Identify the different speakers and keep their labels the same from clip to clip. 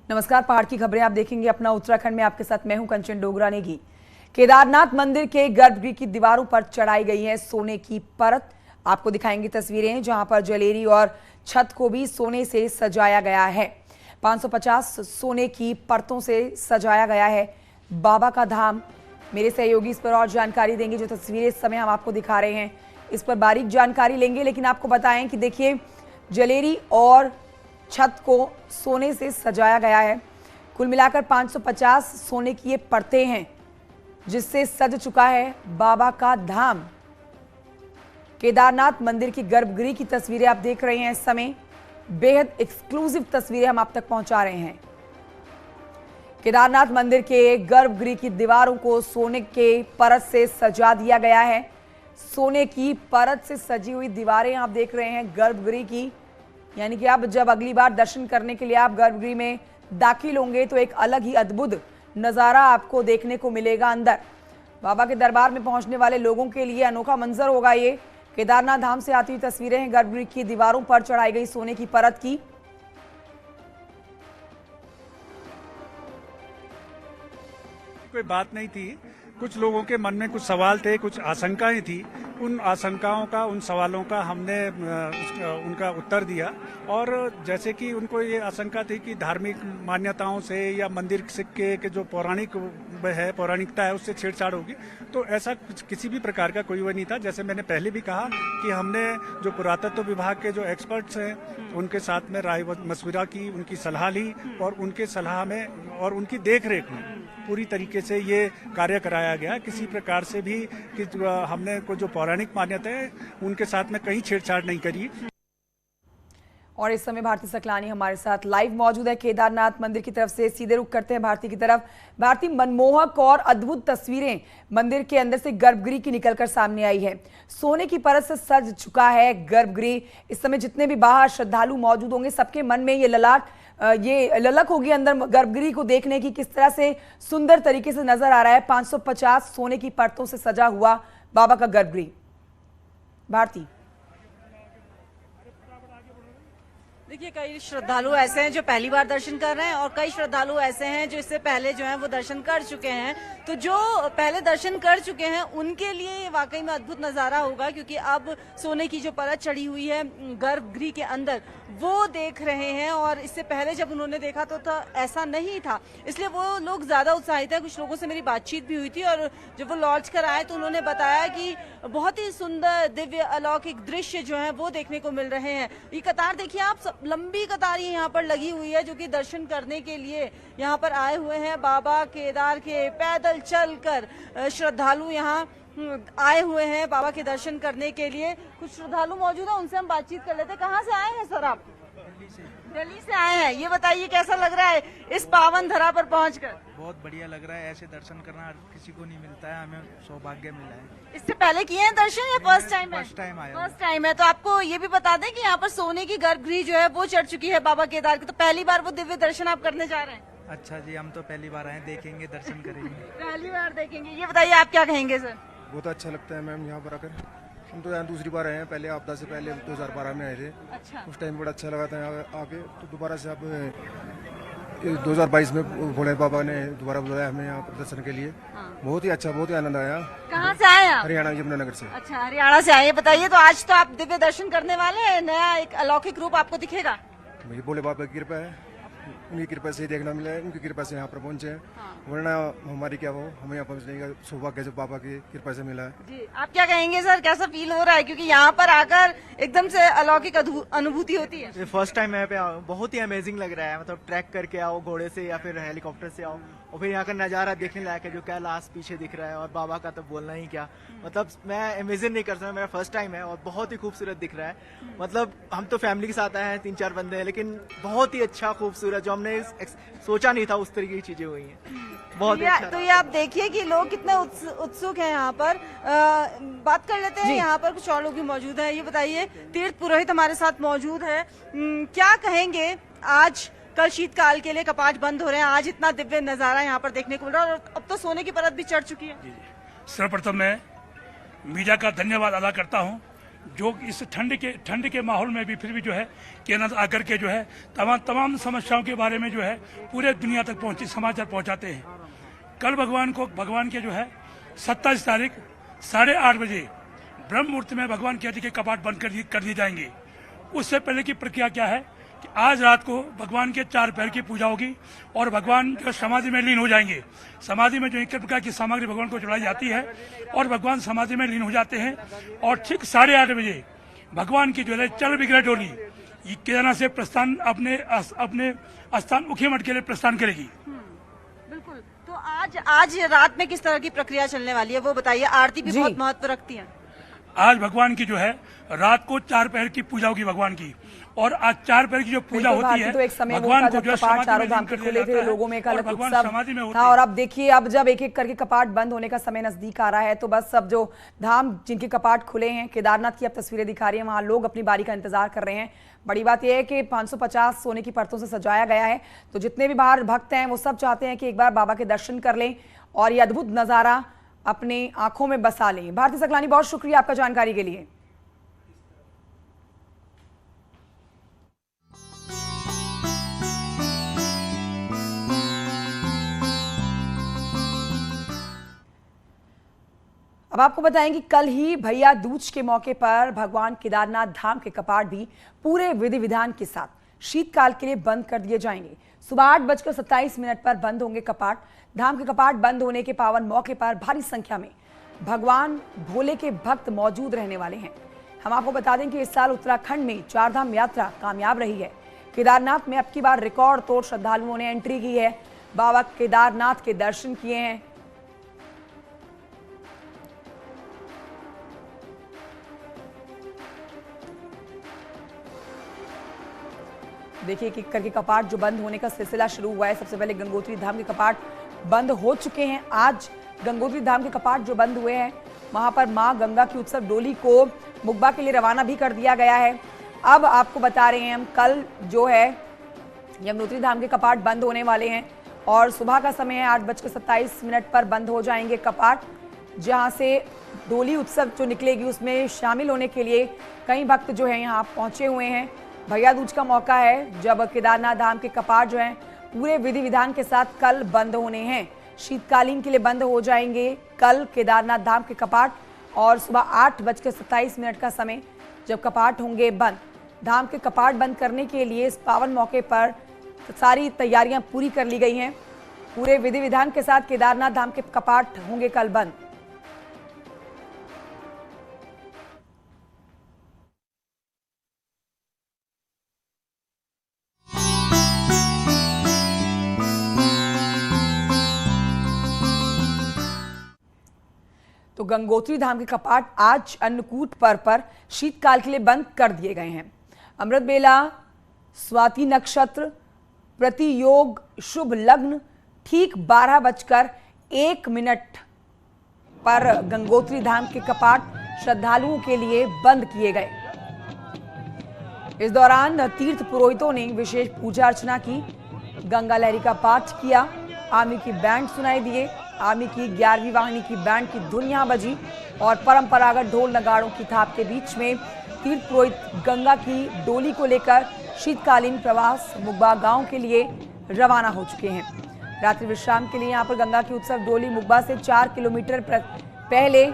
Speaker 1: नमस्कार, पहाड़ की खबरें आप देखेंगे अपना उत्तराखंड में। आपके साथ मैं हूं कंचन डोगरा नेगी। केदारनाथ मंदिर के गर्भगृह की दीवारों पर चढ़ाई गई है सोने की परत। आपको दिखाएंगे तस्वीरें जहां पर जलेरी और छत को भी सोने से सजाया गया है। 550 सोने की परतों से सजाया गया है बाबा का धाम। मेरे सहयोगी इस पर और जानकारी देंगे। जो तस्वीरें इस समय हम आपको दिखा रहे हैं इस पर बारीक जानकारी लेंगे, लेकिन आपको बताएं कि देखिए जलेरी और छत को सोने से सजाया गया है। कुल मिलाकर 550 सोने की ये परतें हैं जिससे सज चुका है बाबा का धाम। केदारनाथ मंदिर की गर्भगृह की तस्वीरें आप देख रहे हैं इस समय। बेहद एक्सक्लूसिव तस्वीरें हम आप तक पहुंचा रहे हैं। केदारनाथ मंदिर के गर्भगृह की दीवारों को सोने के परत से सजा दिया गया है। सोने की परत से सजी हुई दीवारें आप देख रहे हैं गर्भगृह की, यानी कि आप जब अगली बार दर्शन करने के लिए आप गर्भगृह में दाखिल होंगे तो एक अलग ही अद्भुत नज़ारा आपको देखने को मिलेगा। अंदर बाबा के दरबार में पहुंचने वाले लोगों के लिए अनोखा मंजर होगा ये। केदारनाथ धाम से आती हुई तस्वीरें हैं गर्भगृह की दीवारों पर चढ़ाई गई सोने की परत की।
Speaker 2: कोई बात नहीं थी, कुछ लोगों के मन में कुछ सवाल थे, कुछ आशंकाएं थी। उन आशंकाओं का, उन सवालों का हमने उनका उत्तर दिया। और जैसे कि उनको ये आशंका थी कि धार्मिक मान्यताओं से या मंदिर के जो पौराणिकता है उससे छेड़छाड़ होगी, तो ऐसा किसी भी प्रकार का कोई वो नहीं था। जैसे मैंने पहले भी कहा कि हमने जो पुरातत्व विभाग के जो एक्सपर्ट्स हैं उनके साथ में राय मशविरा की, उनकी सलाह ली और उनके सलाह में और उनकी देखरेख में पूरी तरीके से ये कार्य कराया गया। किसी प्रकार से भी कि हमने को जो पौराणिक मान्यता है उनके साथ में कहीं छेड़छाड़ नहीं करी।
Speaker 1: और इस समय भारती सकलानी हमारे साथ लाइव मौजूद है केदारनाथ मंदिर की तरफ से। सीधे रुख करते हैं भारती की तरफ। भारती, मनमोहक और अद्भुत तस्वीरें मंदिर के अंदर से गर्भगृह की निकलकर सामने आई है। सोने की परत से सज चुका है गर्भगृह। इस समय जितने भी बाहर श्रद्धालु मौजूद होंगे सबके मन में ये ललक होगी अंदर गर्भगृह को देखने की, किस तरह से सुंदर तरीके से नजर आ रहा है 550 सोने की परतों से सजा हुआ बाबा का गर्भगृह। भारती,
Speaker 3: देखिए, कई श्रद्धालु ऐसे हैं जो पहली बार दर्शन कर रहे हैं और कई श्रद्धालु ऐसे हैं जो इससे पहले जो है वो दर्शन कर चुके हैं। तो जो पहले दर्शन कर चुके हैं उनके लिए वाकई में अद्भुत नजारा होगा, क्योंकि अब सोने की जो परत चढ़ी हुई है गर्भगृह के अंदर वो देख रहे हैं। और इससे पहले जब उन्होंने देखा तो ऐसा नहीं था, इसलिए वो लोग ज्यादा उत्साहित है। कुछ लोगों से मेरी बातचीत भी हुई थी और जब वो लौट कर आए तो उन्होंने बताया कि बहुत ही सुंदर दिव्य अलौकिक दृश्य जो है वो देखने को मिल रहे हैं। ये कतार देखिए आप, लंबी कतार यहाँ पर लगी हुई है जो कि दर्शन करने के लिए यहाँ पर आए हुए हैं। बाबा केदार के पैदल चलकर श्रद्धालु यहाँ आए हुए हैं बाबा के दर्शन करने के लिए। कुछ श्रद्धालु मौजूद है, उनसे हम बातचीत कर लेते हैं। कहाँ से आए हैं सर आप? दिल्ली से आए हैं। ये बताइए कैसा लग रहा है इस पावन धरा पर पहुंचकर?
Speaker 4: बहुत बढ़िया लग रहा है। ऐसे दर्शन करना किसी को नहीं मिलता है, हमें सौभाग्य मिला है।
Speaker 3: इससे पहले किए हैं दर्शन या फर्स्ट टाइम है?
Speaker 4: फर्स्ट टाइम आया।
Speaker 3: फर्स्ट टाइम है। तो आपको ये भी बता दें कि यहाँ पर सोने की गर्भगृह जो है वो चढ़ चुकी है बाबा केदार की, तो पहली बार वो दिव्य दर्शन आप करने जा रहे हैं?
Speaker 4: अच्छा जी, हम तो पहली बार आए, देखेंगे, दर्शन करेंगे।
Speaker 3: पहली बार देखेंगे। ये बताइए आप क्या कहेंगे सर?
Speaker 5: बहुत अच्छा लगता है मैम यहाँ पर आकर। हम तो यहाँ दूसरी बार आए हैं, पहले आपदा से पहले 2012 में आए थे।
Speaker 3: अच्छा।
Speaker 5: उस टाइम बड़ा अच्छा लगा था यहाँ आके, तो दोबारा से अब 2022 में भोले बाबा ने दोबारा बुलाया हमें यहाँ पर दर्शन के लिए। बहुत ही अच्छा, बहुत ही आनंद आया।
Speaker 3: कहाँ से आए आप?
Speaker 5: हरियाणा, यमुनानगर से।
Speaker 3: अच्छा, हरियाणा से आए। बताइए, तो आज तो आप दिव्य दर्शन करने वाले हैं, नया एक अलौकिक रूप आपको दिखेगा?
Speaker 5: ये भोले बाबा की कृपा है, उनकी कृपा से ही देखना मिला है, उनकी कृपा से यहाँ पर पहुंचे हैं। वरना हमारी क्या वो, हमें यहाँ पहुंचने का सौभाग्य जो बाबा की कृपा से मिला है।
Speaker 3: जी, आप क्या कहेंगे सर, कैसा फील हो रहा है? क्योंकि यहाँ पर आकर एकदम से अलौकिक अनुभूति होती है।
Speaker 4: ये फर्स्ट टाइम यहाँ पे आओ, बहुत ही अमेजिंग लग रहा है। मतलब ट्रैक करके आओ घोड़े से या फिर हेलीकॉप्टर से आओ और फिर यहाँ का नज़ारा देखने लायक है, जो कैलाश पीछे दिख रहा है और बाबा का तो बोलना ही क्या। मतलब मैं इमेजिन नहीं कर सकता, मेरा फर्स्ट टाइम है और बहुत ही खूबसूरत दिख रहा है। मतलब हम तो फैमिली के साथ आए हैं, 3-4 बंदे हैं, लेकिन बहुत ही अच्छा खूबसूरत, जो हमने सोचा नहीं था उस तरीके की चीजें हुई हैं। बहुत अच्छा।
Speaker 3: तो ये आप देखिए कि लोग कितने उत्सुक हैं यहाँ पर। बात कर लेते हैं, यहाँ पर कुछ और लोग भी मौजूद हैं। ये बताइए, तीर्थ पुरोहित हमारे साथ मौजूद है, क्या कहेंगे? आज कल शीतकाल के लिए कपाट बंद हो रहे हैं, आज इतना दिव्य नजारा यहाँ पर देखने को मिल रहा है और अब तो सोने की परत भी चढ़ चुकी है।
Speaker 6: सर्वप्रथम मैं मीडिया का धन्यवाद अदा करता हूँ जो इस ठंड के माहौल में भी फिर भी जो है केदारनाथ आकर के जो है तमाम समस्याओं के बारे में जो है पूरे दुनिया तक समाचार पहुंचाते हैं। कल भगवान के जो है 27 तारीख 8:30 बजे ब्रह्म मुहूर्त में भगवान के के कपाट बंद कर दिए जाएंगे। उससे पहले की प्रक्रिया क्या है कि आज रात को भगवान के 4 पैर की पूजा होगी और भगवान जो समाधि में लीन हो जाएंगे। समाधि में जो एक प्रकार की सामग्री भगवान को चढ़ाई जाती है और भगवान समाधि में लीन हो जाते हैं और ठीक 8:30 बजे भगवान की जो है चल विग्रह डोली केदारनाथ से प्रस्थान अपने स्थान मुखी मठ के लिए प्रस्थान करेगी।
Speaker 3: बिल्कुल। तो आज रात में किस तरह की प्रक्रिया चलने वाली है वो बताइए। आरती भी बहुत महत्व रखती है।
Speaker 6: आज भगवान की जो है रात को 4 पैर की पूजा होगी भगवान की, और आज 4 पैर की जो पूजा होती है
Speaker 1: तो एक समय
Speaker 6: भगवान को जो
Speaker 1: कपाट चारों धाम के खुले थे, लोगों में एक अलग उत्सव था। और अब देखिए अब जब एक एक करके कपाट बंद होने का समय नजदीक आ रहा है तो बस अब जो धाम जिनके कपाट खुले हैं केदारनाथ की अब तस्वीरें दिखा रही है, वहां लोग अपनी बारी का इंतजार कर रहे हैं। बड़ी बात यह है कि 550 सोने की परतों से सजाया गया है, तो जितने भी बाहर भक्त हैं वो सब चाहते हैं कि एक बार बाबा के दर्शन कर लें और ये अद्भुत नजारा अपने आंखों में बसा लें। भारती सकलानी, बहुत शुक्रिया आपका जानकारी के लिए। अब आपको बताएं कि कल ही भैया दूज के मौके पर भगवान केदारनाथ धाम के कपाट भी पूरे विधि विधान के साथ शीतकाल के लिए बंद कर दिए जाएंगे। सुबह 8:27 पर बंद होंगे कपाट। धाम के कपाट बंद होने के पावन मौके पर भारी संख्या में भगवान भोले के भक्त मौजूद रहने वाले हैं। हम आपको बता दें कि इस साल उत्तराखंड में 4 धाम यात्रा कामयाब रही है। केदारनाथ में अब की बार रिकॉर्ड तोड़ श्रद्धालुओं ने एंट्री की है, बाबा केदारनाथ के दर्शन किए हैं। देखिए कि करके कपाट जो बंद होने का सिलसिला शुरू हुआ है। सबसे पहले गंगोत्री धाम के कपाट बंद हो चुके हैं। आज गंगोत्री धाम के कपाट जो बंद हुए हैं वहां पर मां गंगा की उत्सव डोली को मुगबा के लिए रवाना भी कर दिया गया है। अब आपको बता रहे हैं हम कल जो है यमुनोत्री धाम के कपाट बंद होने वाले हैं और सुबह का समय है 8:27 पर बंद हो जाएंगे कपाट, जहां से डोली उत्सव जो निकलेगी उसमें शामिल होने के लिए कई भक्त जो है यहाँ पहुंचे हुए हैं। भैया दूज का मौका है जब केदारनाथ धाम के कपाट जो हैं पूरे विधि विधान के साथ कल बंद होने हैं। शीतकालीन के लिए बंद हो जाएंगे कल केदारनाथ धाम के कपाट और सुबह 8:27 का समय जब कपाट होंगे बंद। धाम के कपाट बंद करने के लिए इस पावन मौके पर सारी तैयारियां पूरी कर ली गई हैं। पूरे विधि विधान के साथ केदारनाथ धाम के कपाट होंगे कल बंद। तो गंगोत्री धाम के कपाट आज अन्नकूट पर्व पर शीतकाल के लिए बंद कर दिए गए हैं। अमृत बेला, स्वाति नक्षत्र, प्रतियोग, शुभ लग्न ठीक 12:01 पर गंगोत्री धाम के कपाट श्रद्धालुओं के लिए बंद किए गए। इस दौरान तीर्थ पुरोहितों ने विशेष पूजा अर्चना की, गंगा लहरी का पाठ किया, आमी की बैंड सुनाई दिए। आमी की 11वीं वाहिनी की बैंड की धुन यहाँ बजी और परंपरागत ढोल नगाड़ों की थाप के बीच में तीर्थ पुरोहित गंगा की डोली को लेकर शीतकालीन प्रवास मुगबा गांव के लिए रवाना हो चुके हैं। रात्रि विश्राम के लिए यहाँ पर गंगा की उत्सव डोली मुगबा से 4 किलोमीटर पहले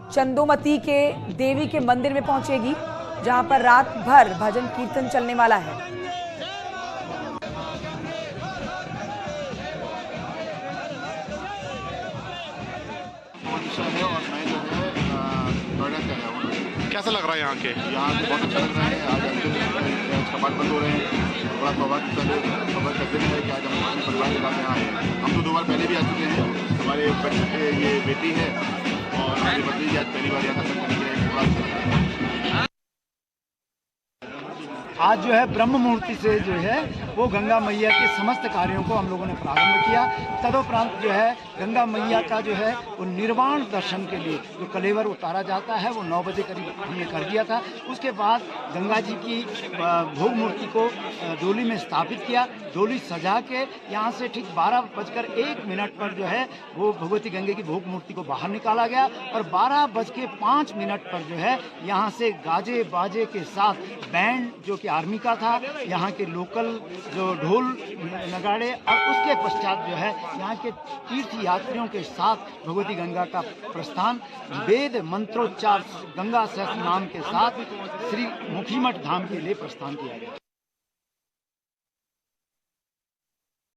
Speaker 1: चंदोमती के देवी के मंदिर में पहुंचेगी, जहां पर रात भर भजन कीर्तन चलने वाला है।
Speaker 7: कैसा लग रहा है यहाँ के?
Speaker 8: यहाँ पे बहुत अच्छा लग रहा है। आज कपाट बंद हो रहे हैं, बड़ा सौभाग्य करते हैं कि आज हम अपने परिवार के साथ यहाँ आए। हम तो 2 बार पहले भी आ चुके हैं। हमारे बच्चे ये बेटी है और हमारी पत्नी आज पहली बार यहाँ दर्शन करने के लिए।
Speaker 9: आज जो है ब्रह्म मुहूर्ति से जो है वो गंगा मैया के समस्त कार्यों को हम लोगों ने प्रारंभ किया। तदोपरांत जो है गंगा मैया का जो है वो निर्वाण दर्शन के लिए जो कलेवर उतारा जाता है वो 9 बजे करीब हमने कर दिया था। उसके बाद गंगा जी की भोग मूर्ति को डोली में स्थापित किया। डोली सजा के यहाँ से ठीक 12:01 पर जो है वो भगवती गंगे की भोग मूर्ति को बाहर निकाला गया और 12:05 पर जो है यहाँ से गाजे बाजे के साथ बैंड जो कि आर्मी का था, यहाँ के लोकल जो ढोल नगाड़े और उसके पश्चात जो है यहाँ के तीर्थ यात्रियों के साथ भगवती गंगा का प्रस्थान वेद मंत्रोच्चार गंगा सहस्त्र नाम के साथ श्री मुखीमठ धाम के लिए प्रस्थान किया गया।